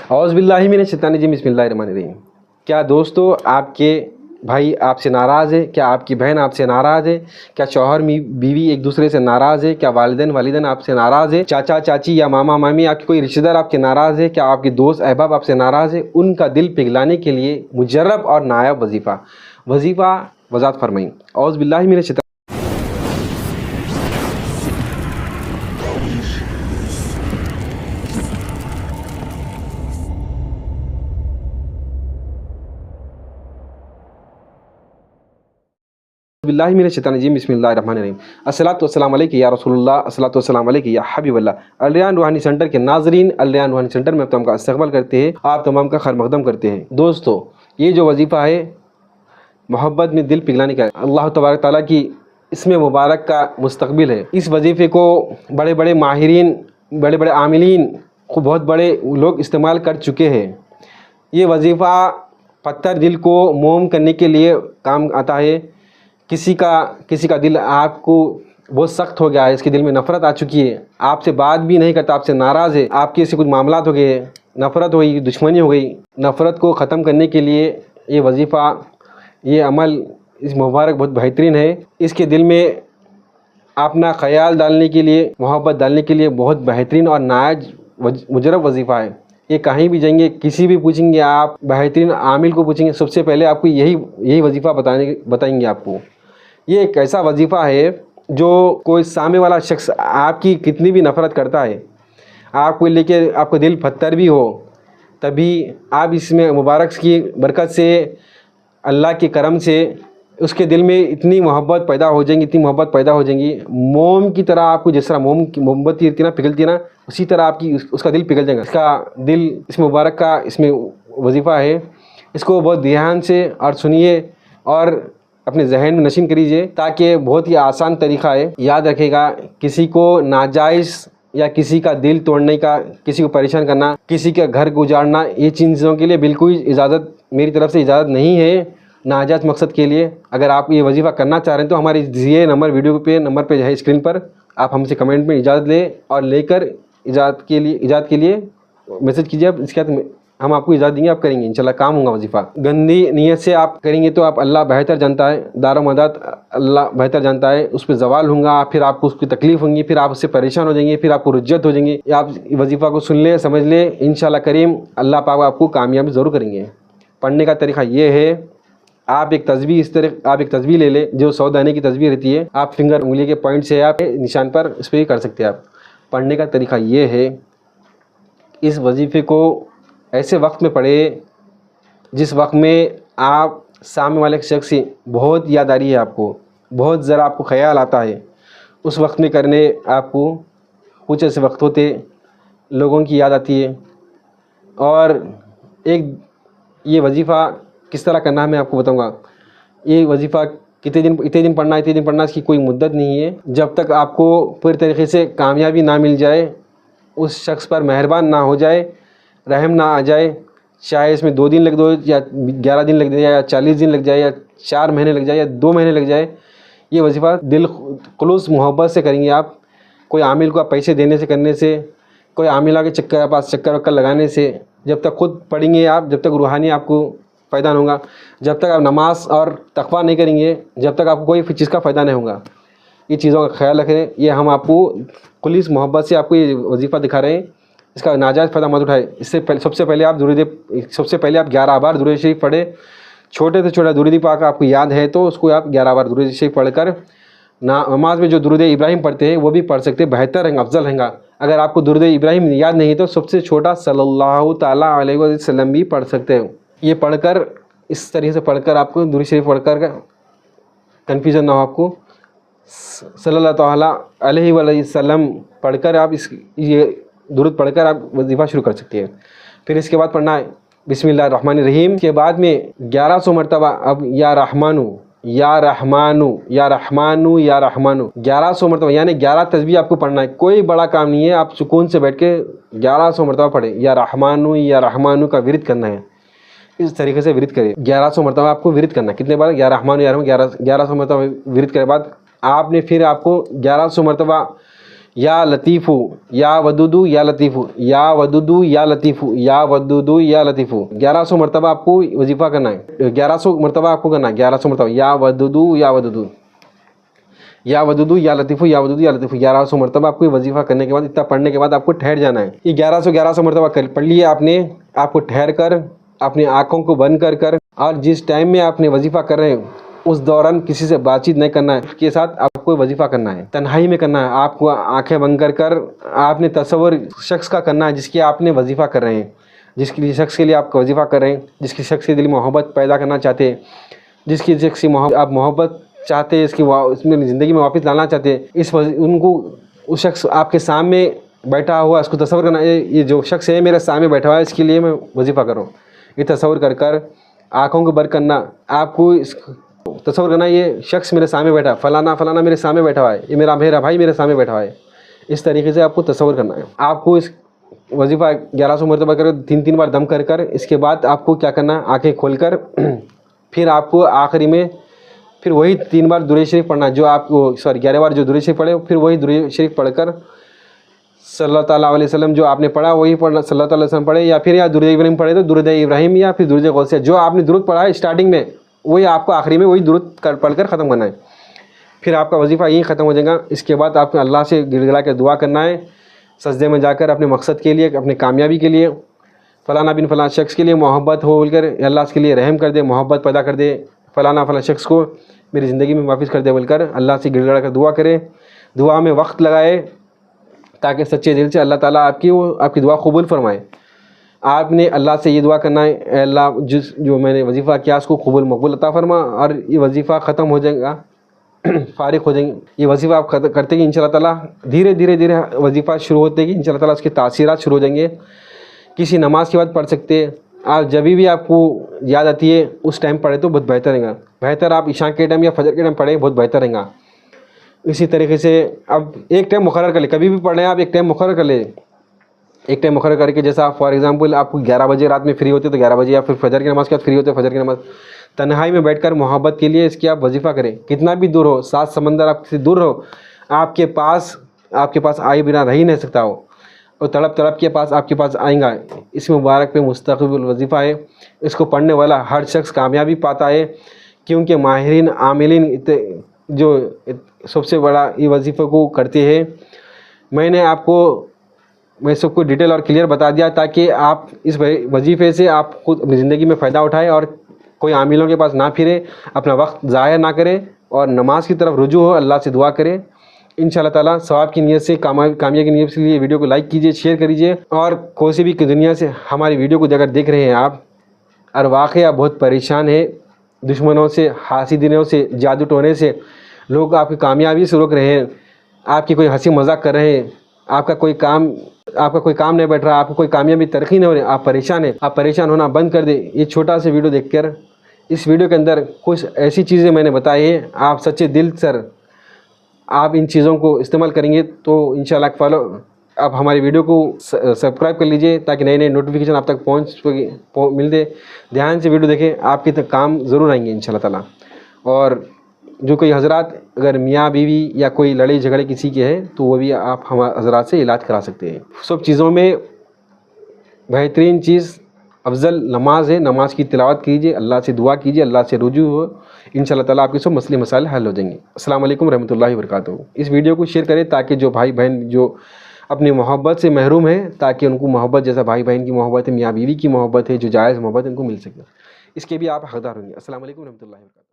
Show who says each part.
Speaker 1: औज़ बिल्लाहि मिनश शैतानिर रजीम बिस्मिल्लाहिर्रहमानिर्रहीम। क्या दोस्तों आपके भाई आपसे नाराज़ है? क्या आपकी बहन आपसे नाराज़ है? क्या शौहर बीवी एक दूसरे से नाराज़ है? क्या वालिदैन आपसे नाराज़ है? चाचा चाची या मामा मामी आपके कोई रिश्तेदार आपके नाराज़ है? क्या आपके दोस्त अहबाब आपसे नाराज़ है? उनका दिल पिघलाने के लिए मुजर्रब और नायाब वजीफ़ा वज़ात फरमाई। औज़ बिल्लाहि मिनश शैतानिर बिल्लाहि मिनश शैतानिर रजीम बिस्मिल्लाहिर्रहमानिर्रहीम। अस्सलातु वस्सलामु अलैका या रसूलुल्लाह, अस्सलातु वस्सलामु अलैका या हबीबल्लाह। अल रेयान रूहानी सेंटर के नाज़रीन, अल रेयान रूहानी सेंटर में तमाम का इस्तक़बाल करते हैं, आप तमाम का खैर मक़दम करते हैं। दोस्तों, ये जो वजीफ़ा है मोहब्बत में दिल पिघलाने का है, अल्लाह तबारक तआला की इसमें मुबारक का मुस्तक़बिल है। इस वजीफ़े को बड़े बड़े माहिरीन, बड़े बड़े आमिलीन को बहुत बड़े लोग इस्तेमाल कर चुके हैं। ये वजीफ़ा पत्थर दिल को मोम करने के लिए काम आता है। किसी का दिल आपको बहुत सख्त हो गया है, इसके दिल में नफ़रत आ चुकी है, आपसे बात भी नहीं करता, आपसे नाराज़ है, आपके से कुछ मामलात हो गए, नफ़रत हो गई, दुश्मनी हो गई। नफ़रत को ख़त्म करने के लिए ये वजीफ़ा, ये अमल, इस मुबारक बहुत बेहतरीन है। इसके दिल में अपना ख़याल डालने के लिए, मोहब्बत डालने के लिए बहुत बेहतरीन और नायाज मुजरब वजीफ़ा है। ये कहीं भी जाएंगे, किसी भी पूछेंगे, आप बेहतरीन आमिल को पूछेंगे, सबसे पहले आपको यही वजीफ़ा बताएंगे आपको। ये एक ऐसा वजीफ़ा है जो कोई सामने वाला शख्स आपकी कितनी भी नफ़रत करता है, आपको लेके आपको दिल पत्थर भी हो, तभी आप इसमें मुबारक की बरकत से, अल्लाह के करम से उसके दिल में इतनी मोहब्बत पैदा हो जाएंगी, मोम की तरह। आपको जिस तरह मोम की मोमबत्ती पिघलती है ना, उसी तरह आपकी उसका दिल पिघल जाएगा। इसका दिल, इस मुबारक का इसमें वजीफ़ा है। इसको बहुत ध्यान से और सुनिए और अपने जहन में नशीन करीजिए, ताकि बहुत ही आसान तरीक़ा है। याद रखेगा, किसी को नाजायज़ या किसी का दिल तोड़ने का, किसी को परेशान करना, किसी का घर गुजारना, ये चीज़ों के लिए बिल्कुल इजाज़त, मेरी तरफ़ से इजाज़त नहीं है नाजायज़ मकसद के लिए। अगर आप ये वजीफ़ा करना चाह रहे हैं तो हमारे दिए वीडियो पे नंबर पे है स्क्रीन पर, आप हमसे कमेंट में इजाज़त लें और लेकर इजाज़त के लिए मैसेज कीजिए। इसके बाद हम आपको इजाज़त देंगे, आप करेंगे, इंशाल्लाह काम होगा वजीफ़ा। गंदी नीयत से आप करेंगे तो आप, अल्लाह बेहतर जानता है, दारो मदद अल्लाह बेहतर जानता है, उस पर ज़वाल होगा, फिर आपको उसकी तकलीफ़ होंगी, फिर आप उससे परेशान हो जाएंगे, फिर आपको रुज्जत हो जाएंगे। आप वजीफ़ा को सुन ले, समझ ले, इंशाल्लाह करीम अल्लाह पाक आपको कामयाबी ज़रूर करेंगे। पढ़ने का तरीक़ा ये है, आप एक तस्बीह ले लें, जो 100 दाने की तस्बीह रहती है, आप फिंगर, उंगली के पॉइंट से आप निशान पर इस पर ही कर सकते हैं। आप पढ़ने का तरीक़ा ये है, इस वजीफ़े को ऐसे वक्त में पढ़े जिस वक्त में आप सामने वाले शख्स की बहुत याद आ रही है, आपको बहुत ज़रा आपको ख़याल आता है, उस वक्त में करने। आपको कुछ ऐसे वक्त होते लोगों की याद आती है। और एक ये वजीफ़ा किस तरह करना है मैं आपको बताऊंगा। ये वजीफ़ा इतने दिन पढ़ना, इसकी कोई मुद्दत नहीं है। जब तक आपको पूरी तरीके से कामयाबी ना मिल जाए, उस शख्स पर मेहरबान ना हो जाए, रहम ना आ जाए, चाहे इसमें 2 दिन लग दो या 11 दिन लग जाए या 40 दिन लग जाए या 4 महीने लग जाए या 2 महीने लग जाए, ये वजीफ़ा दिल खुलूस मोहब्बत से करेंगे आप। कोई आमिल को आप पैसे देने से, करने से, कोई आमिला के चक्कर वक्कर लगाने से, जब तक खुद पढ़ेंगे आप, जब तक रूहानी आपको फ़ायदा नहीं होगा, जब तक आप नमाज और तक़वा नहीं करेंगे, जब तक आपको कोई चीज़ का फ़ायदा नहीं होगा। ये चीज़ों का ख्याल रखें। ये हम आपको खुलिस मोहब्बत से आपको ये वजीफ़ा दिखा रहे हैं, इसका नाजायज़ फ़ायदा मत उठाए। इससे पहले सबसे पहले आप 11 बार दुरूद शरीफ पढ़े। छोटे से छोटा दुरूद पाक आपको याद है तो उसको आप 11 बार दुरूद शरीफ पढ़ कर नमाज में जो दुरूद इब्राहिम पढ़ते हैं वो भी पढ़ सकते हैं, बेहतर है, अफजल है। अगर आपको दुरूद इब्राहिम याद नहीं तो सबसे छोटा सल्लल्लाहु ताला अलैहि वसल्लम भी पढ़ सकते हो। ये पढ़कर, इस तरीके से पढ़कर, आपको दुरूद शरीफ पढ़कर कन्फ्यूज़न ना हो, आपको सल्लल्लाहु ताला अलैहि वसल्लम पढ़कर आप ये दुरूद पढ़कर आप वजीफ़ा शुरू कर सकते हैं। फिर इसके बाद पढ़ना है बिस्मिल्लाहिर्रहमानिर्रहीम के बाद में 1100 मरतबा अब या रहमानु या रहमानु या रहमानु या रहमानु 1100 मरतबा, यानी 11 तस्बीह आपको पढ़ना है। कोई बड़ा काम नहीं है, आप सुकून से बैठ के 1100 मरतबा पढ़े। या रहमानु का विरिद करना है, इस तरीके से विरिद करें। 1100 मरतबा आपको विरिद करना है। कितने बार? या रहमानु 1100 मरतबा विरिद के बाद आपने फिर आपको 1100 मरतबा या लतीफ़ु, या वदुदु या लतीफ़ु, या वदुदु या लतीफ़ु, या वदुदु या लतीफ़ु। 1100 मरतबा आपको वजीफ़ा करना है, 1100 मरतबा आपको करना है, 1100 मरतबा। या वदुदु या वदुदु, या वदुदु या लतीफ़ु, या वदुदु या लतीफ़ु। 1100 मरतबा आपको वजीफ़ा करने के बाद, इतना पढ़ने के बाद आपको ठहर जाना है। ये 1100 मरतबा पढ़ लिए आपने। आपको ठहर कर अपनी आँखों को बंद कर कर, और जिस टाइम में आपने वजीफ़ा कर रहे हैं उस दौरान किसी से बातचीत नहीं करना है, के साथ आपको वजीफ़ा करना है, तन्हाई में करना है। आपको आंखें बंद कर कर आपने तसव्वुर शख्स का करना है जिसकी आपने वजीफ़ा कर रहे हैं, जिसके शख्स के लिए आप वजीफ़ा कर रहे हैं, जिसकी शख्स के दिल में मोहब्बत पैदा करना चाहते हैं, जिसकी शख्स से आप मोहब्बत चाहते हैं, इसकी इसमें ज़िंदगी में वापस लाना चाहते हैं, उनको उस शख्स आपके सामने बैठा हुआ, इसको तसव्वुर करना, ये जो शख्स है मेरे सामने बैठा हुआ है, इसके लिए मैं वजीफ़ा कर रहा हूँ। ये तसव्वुर कर कर आँखों को बंद करना, आपको तसव्वुर करना ये शख्स मेरे सामने बैठा, फलाना फलाना मेरे सामने बैठा हुआ है, ये मेरा भाई मेरे सामने बैठा हुआ है। इस तरीके से आपको तसव्वुर करना है। आपको इस वजीफ़ा 1100 मरतबा कर 3-3 बार दम कर कर, इसके बाद आपको क्या करना है, आँखें खोल कर फिर आपको आखिरी में फिर वही 3 बार दुरूद शरीफ पढ़ना, जो आपको 11 बार जो दुरूद शरीफ पढ़े, फिर वही दुरूद शरीफ पढ़कर सल्लल्लाहु अलैहि वसल्लम जो आपने पढ़ा वही पढ़ना, सल्लल्लाहु अलैहि वसल्लम पढ़े, या फिर या दुरूद इब्राहिम पढ़े तो दुरूद इब्राहिम, या फिर दुरूद गौसिया, जो आपने दुरूद पढ़ा है स्टार्टिंग में वही आपको आखिरी में वही दुरूद पढ़कर ख़त्म करना है। फिर आपका वजीफ़ा यहीं ख़त्म हो जाएगा। इसके बाद आपको अल्लाह से गिड़गिड़ा के दुआ करना है, सजदे में जाकर अपने मकसद के लिए, अपनी कामयाबी के लिए, फ़लाना बिन फ़लाना शख्स के लिए मोहब्बत हो बोलकर अल्लाह के लिए रहम कर दे, मोहब्बत पैदा कर दे, फ़लाना फ़लाना शख्स को मेरी ज़िंदगी में वापस कर दे बोलकर अल्लाह से गिड़गिड़ा कर दुआ करे। दुआ में वक्त लगाए ताकि सच्चे दिल से अल्लाह ताला आपकी दुआ कबूल फरमाए। आपने अल्लाह से ये दुआ करना है, अल्लाह जो मैंने वजीफ़ा किया उसको कबूल मकबूल अता फरमा, और ये वजीफ़ा ख़त्म हो जाएगा, फ़ारिग हो जाएंगे। ये वजीफ़ा आप करते कि इंशाअल्लाह ताला धीरे धीरे वजीफ़ा शुरू होते कि इंशाअल्लाह ताला उसके तासीरात शुरू हो जाएंगे। किसी नमाज के बाद पढ़ सकते हैं आप, जब भी आपको याद आती है उस टाइम पढ़े तो बहुत बेहतर रहेगा। बेहतर आप इशा के टाइम या फजर के टाइम पढ़े, बहुत बेहतर रहेगा। इसी तरीके से अब एक टाइम मुकर्रर कर ले, कभी भी पढ़ रहे हैं आप एक टाइम मुकर्रर कर ले, एक टाइम मुकर्रर करके, जैसा फॉर एग्जांपल आपको 11 बजे रात में फ्री होते तो 11 बजे, या फिर फजर की नमाज़ के बाद फ्री होते फजर की नमाज़, तन्हाई में बैठकर मोहब्बत के लिए इसकी आप वजीफ़ा करें। कितना भी दूर हो, 7 समंदर आपसे दूर हो, आपके पास आए बिना रह ही नहीं सकता हो, और तड़प तड़प के पास आपके पास आएगा। इस मुबारक पे मुस्तक़बिल वजीफ़ा है, इसको पढ़ने वाला हर शख्स कामयाबी पाता है, क्योंकि माहिरीन आमिलीन जो सबसे बड़ा ये वजीफ़े को करते हैं। मैं सबको डिटेल और क्लियर बता दिया ताकि आप इस वजीफ़े से आप खुद अपनी ज़िंदगी में फ़ायदा उठाएं और कोई आमिलों के पास ना फिरे, अपना वक्त ज़ाया ना करें और नमाज की तरफ रुजू हो, अल्लाह से दुआ करें। इंशाअल्लाह ताला सवाब की नीयत से, कामयाबी की नीयत से लिए वीडियो को लाइक कीजिए, शेयर करिए, और कोई भी दुनिया से हमारी वीडियो को अगर देख रहे हैं आप और वाक़या बहुत परेशान है, दुश्मनों से, हासिदिनों से, जादू टोने से लोग आपकी कामयाबी से रोक रहे हैं, आपकी कोई हंसी मजाक कर रहे हैं, आपका कोई काम नहीं बैठ रहा, आपको कोई कामयाबी तरक्की नहीं हो रही, आप परेशान हैं, आप परेशान होना बंद कर दें। ये छोटा सा वीडियो देखकर, इस वीडियो के अंदर कुछ ऐसी चीज़ें मैंने बताई है, आप सच्चे दिल से आप इन चीज़ों को इस्तेमाल करेंगे तो इंशाल्लाह आप हमारी वीडियो को सब्सक्राइब कर लीजिए ताकि नए नए नोटिफिकेशन आप तक मिल दे। ध्यान से वीडियो देखें, आपके तक काम ज़रूर आएंगे इंशाल्लाह ताला। और जो कोई हजरात अगर मियाँ बीवी या कोई लड़ाई झगड़े किसी के हैं तो वो भी आप हमारे हजरात से इलाज करा सकते हैं। सब चीज़ों में बेहतरीन चीज़ अफजल नमाज है। नमाज की तिलावत कीजिए, अल्लाह से दुआ कीजिए, अल्लाह से रुजू हो, इंशाअल्लाह ताला आपके सब मसले मसाइल हल हो जाएंगे। अस्सलाम वालेकुम रहमतुल्लाहि व बरकातहू। इस वीडियो को शेयर करें ताकि जो भाई बहन जो अपनी मोहब्बत से महरूम है, ताकि उनको मोहब्बत जैसा भाई बहन की मोहब्बत है, मियाँ बीवी की मोहब्बत है, जो जायज़ मोहब्बत है, उनको मिल सके। इसके भी आप हकदार होंगे। अस्सलाम वालेकुम रहमतुल्लाहि व बरकातहू।